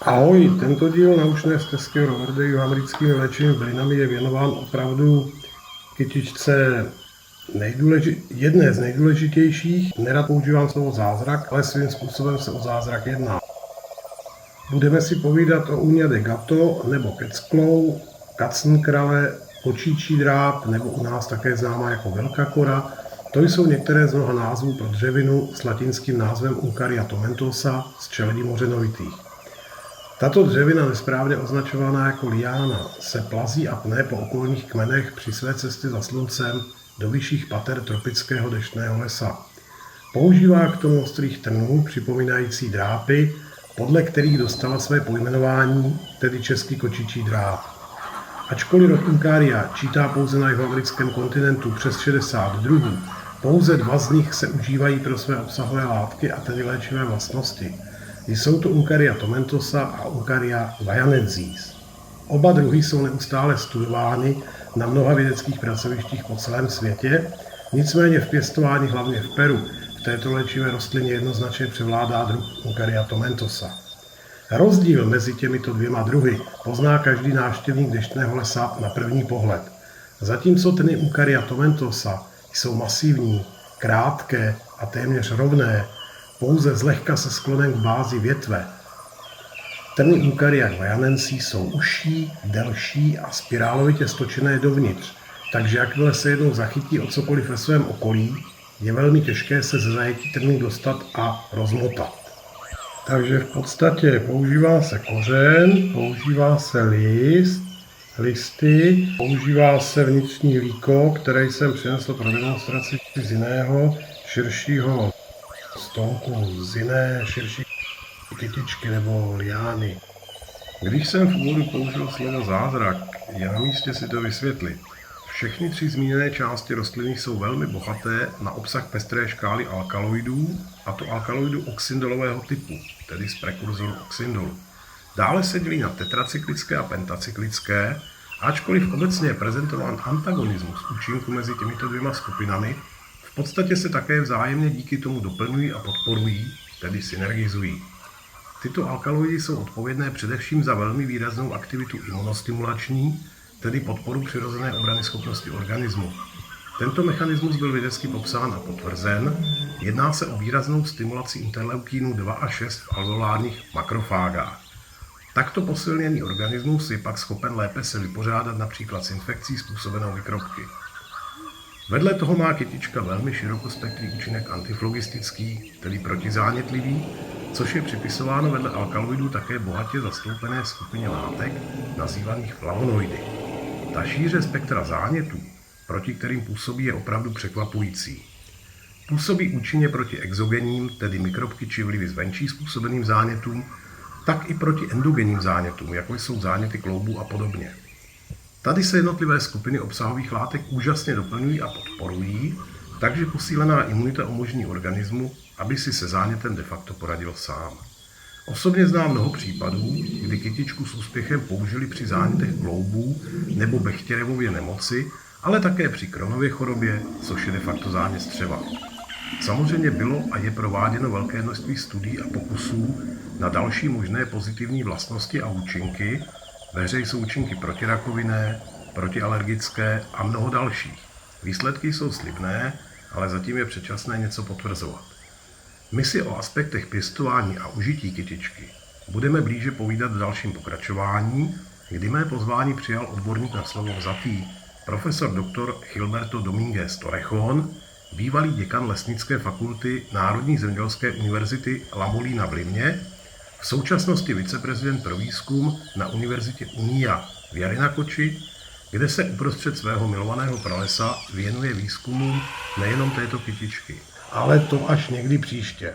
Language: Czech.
Ahoj, tento díl naučné stezky Roverdy jihoamerickými léčivými bylinami je věnován opravdu kytičce jedné z nejdůležitějších. Nerad používám slovo zázrak, ale svým způsobem se o zázrak jedná. Budeme si povídat o úňade gato nebo kecklou, kacnkrale, kočičí dráp nebo u nás také známá jako velká kora. To jsou některé z mnoha názvů pro dřevinu s latinským názvem Uncaria tomentosa z čeledí mořenovitých. Tato dřevina, nesprávně označovaná jako liána, se plazí a pne po okolních kmenech při své cestě za sluncem do vyšších pater tropického deštného lesa. Používá k tomu ostrých trnů, připomínající drápy, podle kterých dostala své pojmenování, tedy český kočičí dráp. Ačkoliv rod Uncaria čítá pouze na jihoamerickém kontinentu přes 60 druhů, pouze 2 z nich se užívají pro své obsahové látky a tedy léčivé vlastnosti. Jsou to Uncaria tomentosa a Uncaria guyanensis. Oba druhy jsou neustále studovány na mnoha vědeckých pracovištích po celém světě, nicméně v pěstování hlavně v Peru v této léčivé rostlině jednoznačně převládá druh Uncaria tomentosa. Rozdíl mezi těmito 2 druhy pozná každý návštěvník deštného lesa na první pohled. Zatímco trny Uncaria tomentosa jsou masivní, krátké a téměř rovné, pouze zlehka se sklonem k bázi větve. Trny Uncaria guyanensis jsou užší, delší a spirálovitě stočené dovnitř, takže jakmile se jednou zachytí o cokoliv ve svém okolí, je velmi těžké se ze zajetí trnů dostat a rozmotat. Takže v podstatě používá se kořen, používá se listy, používá se vnitřní líko, které jsem přinesl pro demonstraci z jiného, širšího stonku, z jiné širší kytičky nebo liány. Když jsem v úvodu použil slovo zázrak, je na místě si to vysvětlit. Všechny 3 zmíněné části rostliny jsou velmi bohaté na obsah pestré škály alkaloidů, a to alkaloidů oxindolového typu, tedy z prekurzoru oxindolu. Dále se dělí na tetracyklické a pentacyklické, ačkoliv obecně je prezentován antagonismus účinku mezi těmito 2 skupinami, v podstatě se také vzájemně díky tomu doplňují a podporují, tedy synergizují. Tyto alkaloidy jsou odpovědné především za velmi výraznou aktivitu imunostimulační, tedy podporu přirozené obranyschopnosti organismu. Tento mechanismus byl vědecky popsán a potvrzen. Jedná se o výraznou stimulaci interleukínů 2 a 6 v alveolárních makrofágách. Takto posilněný organismus je pak schopen lépe se vypořádat například s infekcí způsobenou mikrobky. Vedle toho má kytička velmi širokospektrý účinek antiflogistický, tedy protizánětlivý, což je připisováno vedle alkaloidů také bohatě zastoupené skupině látek nazývaných flavonoidy. Ta šíře spektra zánětů, proti kterým působí, je opravdu překvapující. Působí účinně proti exogenním, tedy mikrobky či vlivy zvenčí způsobeným zánětům, tak i proti endogenním zánětům, jako jsou záněty kloubů a podobně. Tady se jednotlivé skupiny obsahových látek úžasně doplňují a podporují, takže posílená imunita umožní organismu, aby si se zánětem de facto poradil sám. Osobně znám mnoho případů, kdy kytičku s úspěchem použili při zánětech kloubů nebo Bechterevově nemoci, ale také při Crohnově chorobě, což je de facto zánět střeva. Samozřejmě bylo a je prováděno velké množství studií a pokusů na další možné pozitivní vlastnosti a účinky. Ve hře jsou účinky protirakovinné, protialergické a mnoho dalších. Výsledky jsou slibné, ale zatím je předčasné něco potvrzovat. My si o aspektech pěstování a užití kytičky budeme blíže povídat v dalším pokračování, kdy mé pozvání přijal odborník na slovo vzatý, profesor dr. Gilberto Domínguez Torrejón, bývalý děkan Lesnické fakulty Národní zemědělské univerzity La Molina v Limě, v současnosti viceprezident pro výzkum na univerzitě Unia v Yarinacochi, kde se uprostřed svého milovaného pralesa věnuje výzkumu nejenom této kytičky, ale to až někdy příště.